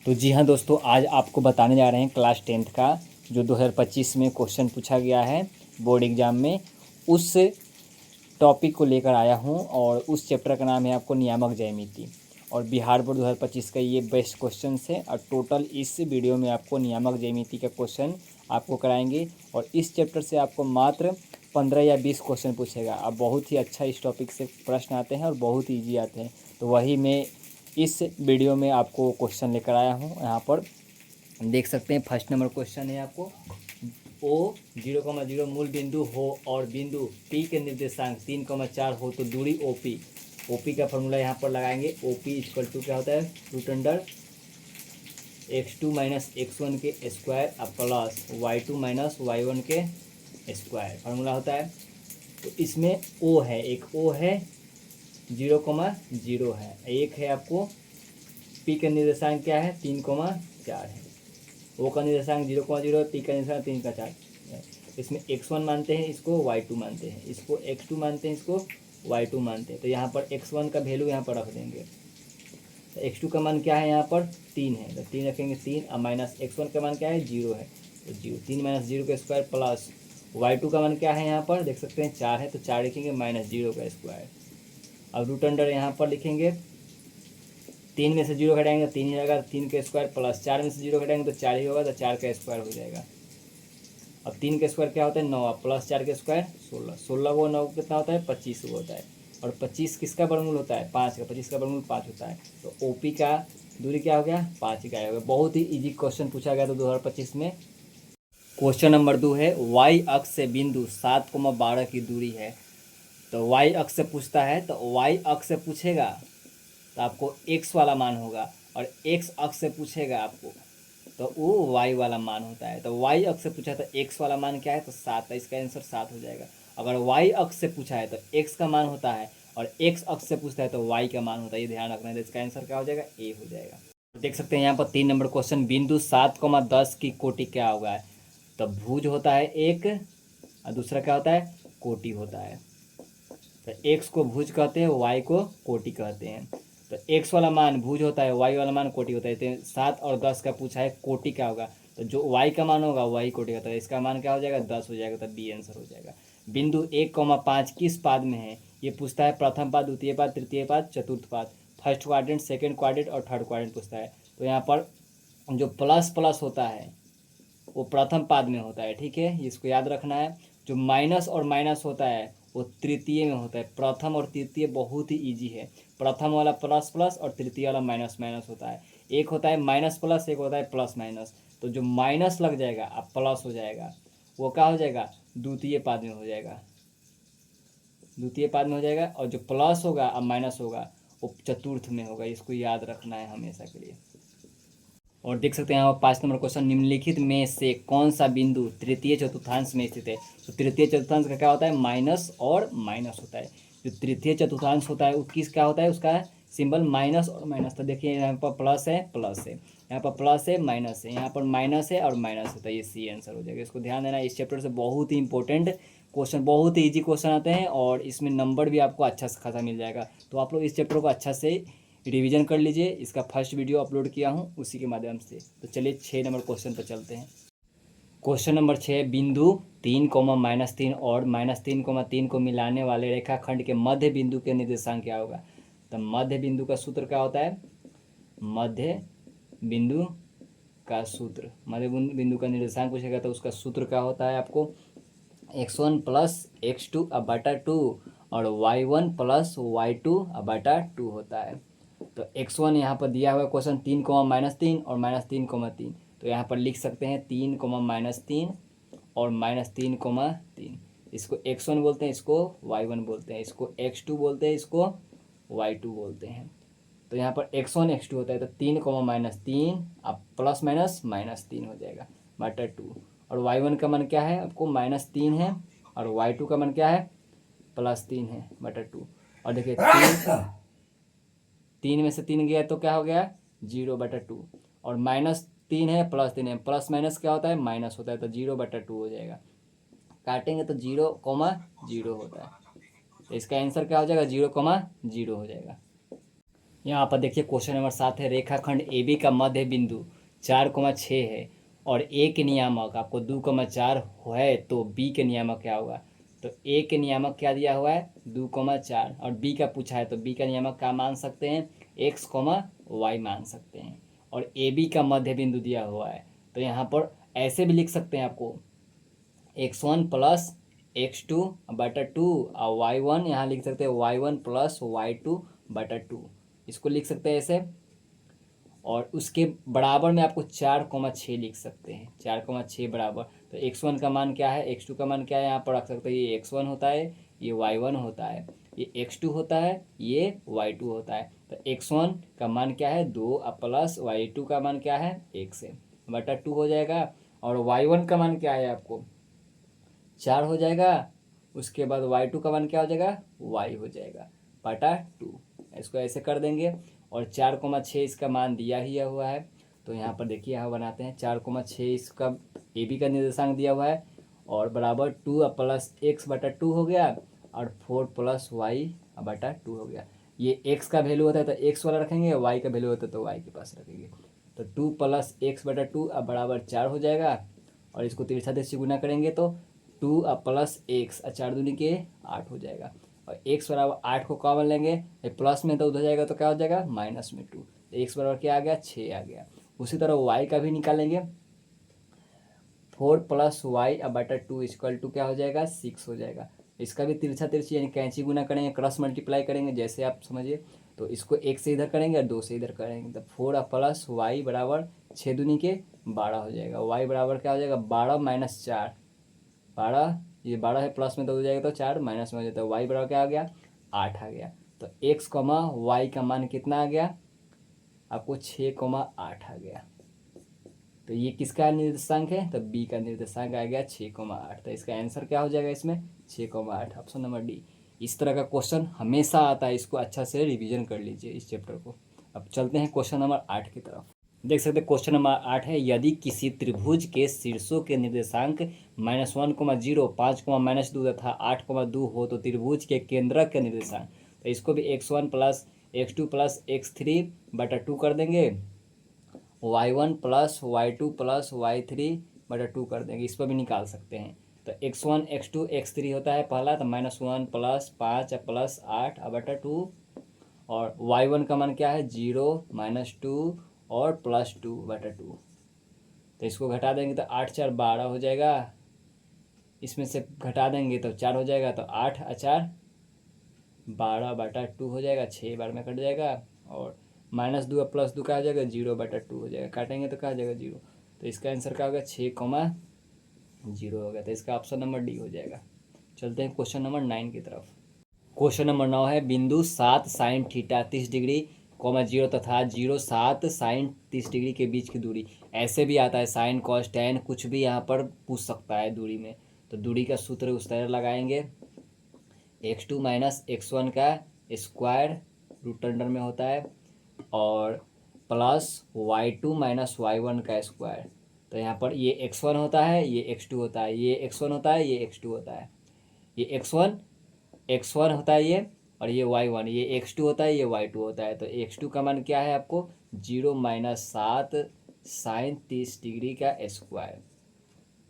तो जी हाँ दोस्तों, आज आपको बताने जा रहे हैं क्लास 10th का जो 2025 में क्वेश्चन पूछा गया है बोर्ड एग्ज़ाम में, उस टॉपिक को लेकर आया हूँ। और उस चैप्टर का नाम है आपको नियामक ज्यामिति। और बिहार बोर्ड 2025 का ये बेस्ट क्वेश्चन है। और टोटल इस वीडियो में आपको नियामक ज्यामिति का क्वेश्चन आपको कराएंगे। और इस चैप्टर से आपको मात्र 15 या 20 क्वेश्चन पूछेगा। अब बहुत ही अच्छा इस टॉपिक से प्रश्न आते हैं और बहुत ही ईजी आते हैं। तो वही मैं इस वीडियो में आपको क्वेश्चन लेकर आया हूँ। यहाँ पर देख सकते हैं, फर्स्ट नंबर क्वेश्चन है आपको, ओ 0,0 मूल बिंदु हो और बिंदु पी के निर्देशांक 3,4 हो तो दूरी ओपी। ओपी का फॉर्मूला यहाँ पर लगाएंगे। ओपी इक्वल टू क्या होता है, root under x2 minus x1 के square plus y2 minus y1 के स्क्वायर फार्मूला होता है। तो इसमें ओ है, एक ओ है 0,0 है, एक है आपको पी का निर्देशांक क्या है 3,4 है। ओ का निर्देशांक 0,0 है, पी का निर्देशांक 3,4 है। इसमें x1 मानते हैं, इसको y2 मानते हैं, इसको x2 मानते हैं, इसको y2 मानते हैं। तो यहाँ पर x1 का वैल्यू यहाँ पर रख देंगे। तो x2 का मान क्या है, यहाँ पर 3 है, तो 3 रखेंगे 3। अब माइनस x1 का मान क्या है 0 है, तो 0, 3 माइनस 0 का स्क्वायर प्लस y2 का मान क्या है, यहाँ पर देख सकते हैं 4 है, तो 4 लिखेंगे माइनस 0 का स्क्वायर। अब रूट अंडर यहाँ पर लिखेंगे, 3 में से 0 घटाएंगे तो 3 ही रहेगा, 3 का स्क्वायर प्लस 4 में से 0 घटाएंगे तो 4 ही होगा, तो 4 का स्क्वायर हो जाएगा। अब 3 का स्क्वायर क्या होता है 9, प्लस 4 का स्क्वायर 16, 16 को 9 कितना होता है 25 को होता है। और 25 किसका वर्गमूल होता है 5 का, 25 का वर्गमूल 5 होता है। तो ओपी का दूरी क्या हो गया 5 इकाई हो गया। बहुत ही इजी क्वेश्चन पूछा गया था 2025 में। क्वेश्चन नंबर 2 है, वाई अक्ष से बिंदु 7,12 की दूरी है। तो वाई अक्ष से पूछता है, तो वाई अक्ष से पूछेगा तो आपको x वाला मान होगा, और x अक्ष से पूछेगा आपको तो वो y वाला मान होता है। तो y अक्ष से पूछा तो x वाला मान क्या है, तो 7 है, इसका आंसर 7 हो जाएगा। अगर y अक्ष से पूछा है तो x का मान होता है, और x अक्ष से पूछता है तो y का मान होता है, ये ध्यान रखना है। तो इसका आंसर क्या हो जाएगा, a हो जाएगा। देख सकते हैं यहाँ पर 3 नंबर क्वेश्चन, बिंदु 7,10 की कोटि क्या होगा है। तो भुज होता है एक, और दूसरा क्या होता है कोटि होता है। तो x को भुज कहते हैं, y को कोटि कहते हैं। तो x वाला मान भुज होता है, y वाला मान कोटि होता है। तो 7 और 10 का पूछा है, कोटि क्या होगा, तो जो y का मान होगा y कोटि होता है, इसका मान क्या हो जाएगा 10 हो जाएगा, तो बी आंसर हो जाएगा। बिंदु 1,5 किस पाद में है, ये पूछता है प्रथम पाद, द्वितीय पाद, तृतीय पाद, चतुर्थ पाद, फर्स्ट क्वाड्रेंट, सेकेंड क्वाड्रेंट और थर्ड क्वाड्रेंट पूछता है। तो यहाँ पर जो प्लस प्लस होता है वो प्रथम पाद में होता है, ठीक है, इसको याद रखना है। जो माइनस और माइनस होता है वो तृतीय में होता है। प्रथम और तृतीय बहुत ही इजी है। प्रथम वाला प्लस प्लस और तृतीय वाला माइनस माइनस होता है। एक होता है माइनस प्लस, एक होता है प्लस माइनस। तो जो माइनस लग जाएगा अब प्लस हो जाएगा, वो क्या हो जाएगा द्वितीय पाद में हो जाएगा, द्वितीय पाद में हो जाएगा। और जो प्लस होगा अब माइनस होगा वो चतुर्थ में होगा, इसको याद रखना है हमेशा के लिए। और देख सकते हैं यहाँ 5 नंबर क्वेश्चन, निम्नलिखित में से कौन सा बिंदु तृतीय चतुर्थांश में स्थित है। तो तृतीय चतुर्थांश का क्या होता है माइनस और माइनस होता है। जो तृतीय चतुर्थांश होता है वो किस क्या होता है, उसका सिंबल माइनस और माइनस। तो देखिए यहाँ पर प्लस है, प्लस है, यहाँ पर प्लस है, माइनस है, यहाँ पर माइनस है और माइनस है, तो ये सी आंसर हो जाएगा। इसको ध्यान देना, इस चैप्टर से बहुत ही इंपॉर्टेंट क्वेश्चन, बहुत ही ईजी क्वेश्चन आते हैं और इसमें नंबर भी आपको अच्छा खासा मिल जाएगा। तो आप लोग इस चैप्टर को अच्छा से रिवीजन कर लीजिए। इसका फर्स्ट वीडियो अपलोड किया हूँ उसी के माध्यम से। तो चलिए 6 नंबर क्वेश्चन पर चलते हैं। क्वेश्चन नंबर 6, बिंदु 3,-3 और -3,3 को मिलाने वाले रेखाखंड के मध्य बिंदु के निर्देशांक क्या होगा। तो मध्य बिंदु का सूत्र क्या होता है, मध्य बिंदु का सूत्र, मध्य बिंदु का निर्देशांक पूछेगा तो उसका सूत्र क्या होता है आपको, x1 प्लस x2/2 और y1 प्लस y2/2 होता है। तो x1 यहाँ पर दिया हुआ है क्वेश्चन 3, -3 और -3,3। तो यहाँ पर लिख सकते हैं 3, -3 और -3,3। इसको x1 बोलते हैं, इसको y1 बोलते हैं, इसको x2 बोलते हैं, इसको y2 बोलते हैं। तो यहाँ पर x1 x2 होता है, तो 3, -3 अब प्लस माइनस -3 हो जाएगा बटा 2। और y1 का मान क्या है आपको -3 है, और y2 का मान क्या है +3 है बटा 2। और देखिए 3 में से 3 गया तो क्या हो गया 0/2, और -3 है, +3 है, प्लस माइनस क्या होता है माइनस होता है, तो 0/2 हो जाएगा। काटेंगे तो 0,0 होता है, तो इसका आंसर क्या हो जाएगा 0,0 हो जाएगा। यहाँ पर देखिए क्वेश्चन नंबर 7 है, रेखाखंड ए बी का मध्य बिंदु 4,6 है और ए के नियामक आपको 2,4 है, तो बी के नियामक क्या होगा। तो ए के नियामक क्या दिया हुआ है 2,4 और बी का पूछा है, तो बी का नियामक क्या मान सकते हैं x, y मान सकते हैं। और ए बी का मध्य बिंदु दिया हुआ है, तो यहाँ पर ऐसे भी लिख सकते हैं आपको x1 प्लस x2/2 और y1 यहाँ लिख सकते हैं y1 प्लस y2/2, इसको लिख सकते हैं ऐसे। और उसके बराबर में आपको 4,6 लिख सकते हैं, 4,6 बराबर। तो x1 का मान क्या है, x2 का मान क्या है, यहाँ पर रख सकते हैं, ये x1 होता है, ये y1 होता है, ये x2 होता है, ये y2 होता है। तो x1 का मान क्या है 2 प्लस y2 का मान क्या है 1/2 हो जाएगा। और y1 का मान क्या है आपको 4 हो जाएगा। उसके बाद y2 का मान क्या हो जाएगा y हो जाएगा बटा 2, इसको ऐसे कर देंगे। और 4,6 इसका मान दिया ही हुआ है, तो यहाँ पर देखिए यहाँ बनाते हैं 4,6 इसका ए बी का निर्देशांक दिया हुआ है और बराबर 2 प्लस x/2 हो गया और 4 प्लस y/2 हो गया। ये x का वैल्यू होता है तो x वाला रखेंगे, y का वैल्यू होता है तो y के पास रखेंगे। तो 2 प्लस x/2 अब बराबर 4 हो जाएगा और इसको तिरछा से गुना करेंगे तो 2 प्लस x 4 दूनी के 8 हो जाएगा। और x बराबर 8 को कॉमन लेंगे, प्लस में तो उधर जाएगा तो क्या हो जाएगा माइनस में 2, तो x बराबर क्या आ गया 6 आ गया। उसी तरह y का भी निकालेंगे, 4 प्लस y/2 इक्वल टू क्या हो जाएगा 6 हो जाएगा। इसका भी तिरछा तिरछी यानी कैंची गुना करेंगे, क्रॉस मल्टीप्लाई करेंगे जैसे आप समझिए। तो इसको 1 से इधर करेंगे और 2 से इधर करेंगे, तो 4 प्लस y बराबर 6 दूनी के 12 हो जाएगा। y बराबर क्या हो जाएगा 12 माइनस 4, 12, ये 12 है प्लस में तो हो जाएगा तो 4 माइनस में हो जाता है, y बराबर क्या आ गया 8 आ गया। तो x, y का मान कितना आ गया आपको 6,8 आ गया। तो ये किसका निर्देशांक है, तो बी का निर्देशांक आ गया 6,8। तो इसका आंसर क्या हो जाएगा इसमें 6,8, ऑप्शन नंबर डी। इस तरह का क्वेश्चन हमेशा आता है, इसको अच्छा से रिवीजन कर लीजिए इस चैप्टर को। अब चलते हैं क्वेश्चन नंबर 8 की तरफ। देख सकते हैं क्वेश्चन नंबर 8 है, यदि किसी त्रिभुज के शीर्षों के निर्देशांक -1,0, 5,-2 तथा 8,2 हो तो त्रिभुज के केंद्रक के निर्देशांक। तो इसको भी x1 plus x2 plus x3/2 कर देंगे, y1 plus y2 plus y3/2 कर देंगे, इस पर भी निकाल सकते हैं। तो x1 x2 x3 होता है पहला, तो -1 प्लस 5 प्लस 8/2 और y1 का मान क्या है 0 -2 और +2/2। तो इसको घटा देंगे तो 8 4 12 हो जाएगा, इसमें से घटा देंगे तो 4 हो जाएगा, तो 8 4 12/2 हो जाएगा, 6 बार में कट जाएगा। और -2 और +2 क्या हो जाएगा 0/2 हो जाएगा, काटेंगे तो क्या हो जाएगा 0। तो इसका आंसर क्या होगा 6,0 हो गया। तो इसका ऑप्शन नंबर डी हो जाएगा। चलते हैं क्वेश्चन नंबर 9 की तरफ। क्वेश्चन नंबर 9 है, बिंदु 7 साइन थीटा 30 डिग्री, 0 तथा 0 7 साइन 30 डिग्री के बीच की दूरी। ऐसे भी आता है साइन कॉस टैन, कुछ भी यहाँ पर पूछ सकता है दूरी में। तो दूरी का सूत्र उस तरह लगाएंगे, x2 माइनस x1 का स्क्वायर रूट अंडर में होता है और प्लस y2 माइनस y1 का स्क्वायर। तो यहाँ पर ये x1 होता है, ये x2 होता है, ये x1 होता है, ये x2 होता है, ये x1 होता है ये, और ये y1, ये x2 होता है, ये y2 होता है। तो x2 का मान क्या है आपको 0 - 7 साइन 30 डिग्री का स्क्वायर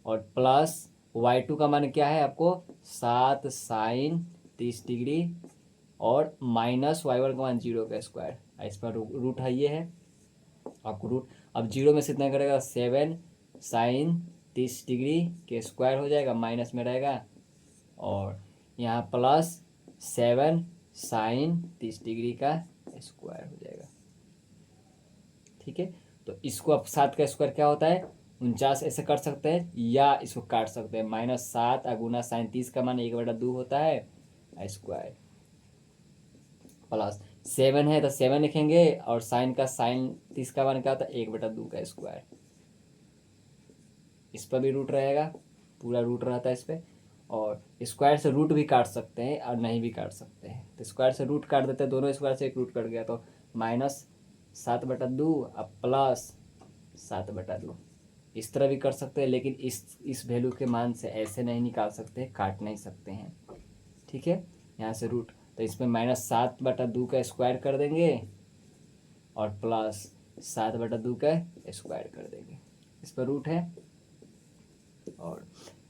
और प्लस y2 का मान क्या है आपको 7 साइन 30 डिग्री और माइनस y1 का मान 0 का स्क्वायर। इस पर रूट है, ये है आपको रूट। अब 0 में से इतना करेगा 7 साइन 30 डिग्री के स्क्वायर हो जाएगा, माइनस में रहेगा और यहाँ प्लस 7 साइन 30 डिग्री का स्क्वायर हो जाएगा। ठीक है, तो इसको अब 7 का स्क्वायर क्या होता है 49, ऐसे कर सकते हैं या इसको काट सकते हैं। -7 गुना साइन 30 का मान 1/2 होता है स्क्वायर, प्लस 7 है तो 7 लिखेंगे और साइन 30 का मान क्या होता है 1/2 का स्क्वायर। इस पर भी रूट रहेगा, पूरा रूट रहता है इस पर। और स्क्वायर से रूट भी काट सकते हैं और नहीं भी काट सकते हैं, तो स्क्वायर से रूट काट देते हैं, दोनों स्क्वायर से एक रूट कट गया, तो -7/2 अब प्लस 7/2। इस तरह भी कर सकते हैं, लेकिन इस वैल्यू के मान से ऐसे नहीं निकाल सकते, काट नहीं सकते हैं। ठीक है, यहाँ से रूट, तो इसमें -7/2 का स्क्वायर कर देंगे और प्लस 7/2 का स्क्वायर कर देंगे। इस पर रूट है और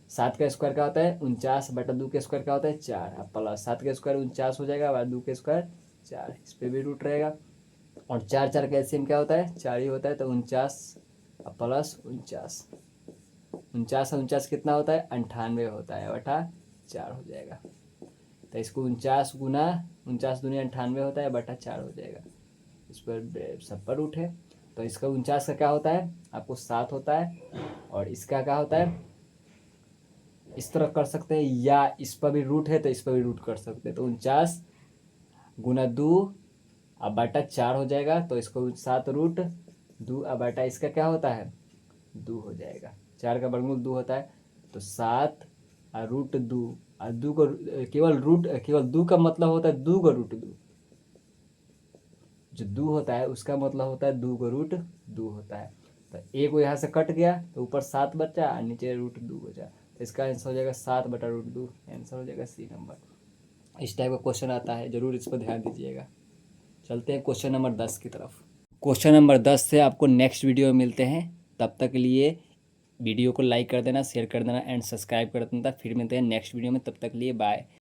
7 का स्क्वायर क्या होता है 49/2 का स्क्वायर क्या होता है 4। अब प्लस 7 का स्क्वायर 49 हो जाएगा, 2 का स्क्वायर 4, इस पर भी रूट रहेगा। और 4 का एलसीएम क्या होता है 4 ही होता है, तो 49 प्लस 49, 49 कितना होता है 98 होता है, बटा 4 हो जाएगा। तो इसको 49 गुना 49 दूनी 98 होता है, बटा 4 हो जाएगा। इस पर सब पर रूट है, तो इसका 49 का क्या होता है आपको 7 होता है, और इसका क्या होता है इस तरह कर सकते हैं, या इस पर भी रूट है तो इस पर भी रूट कर सकते हैं। तो 49 गुना 2 अब बटा 4 हो जाएगा, तो इसको 7√2 अब बटा इसका क्या होता है 2 हो जाएगा। 4 का वर्गमूल 2 होता है, तो 7√2 और 2 को केवल 2 का मतलब होता है 2 का √2। जो 2 होता है उसका मतलब होता है 2 का √2 होता है। तो एक को यहाँ से कट गया तो ऊपर 7 बचा और नीचे √2 बचा, तो इसका आंसर हो जाएगा 7/√2। आंसर हो जाएगा सी नंबर। इस टाइप का क्वेश्चन आता है, जरूर इस पर ध्यान दीजिएगा। चलते हैं क्वेश्चन नंबर 10 की तरफ। क्वेश्चन नंबर 10 से आपको नेक्स्ट वीडियो में मिलते हैं। तब तक के लिए वीडियो को लाइक कर देना, शेयर कर देना एंड सब्सक्राइब कर देना। फिर मिलते हैं नेक्स्ट वीडियो में, तब तक के लिए बाय।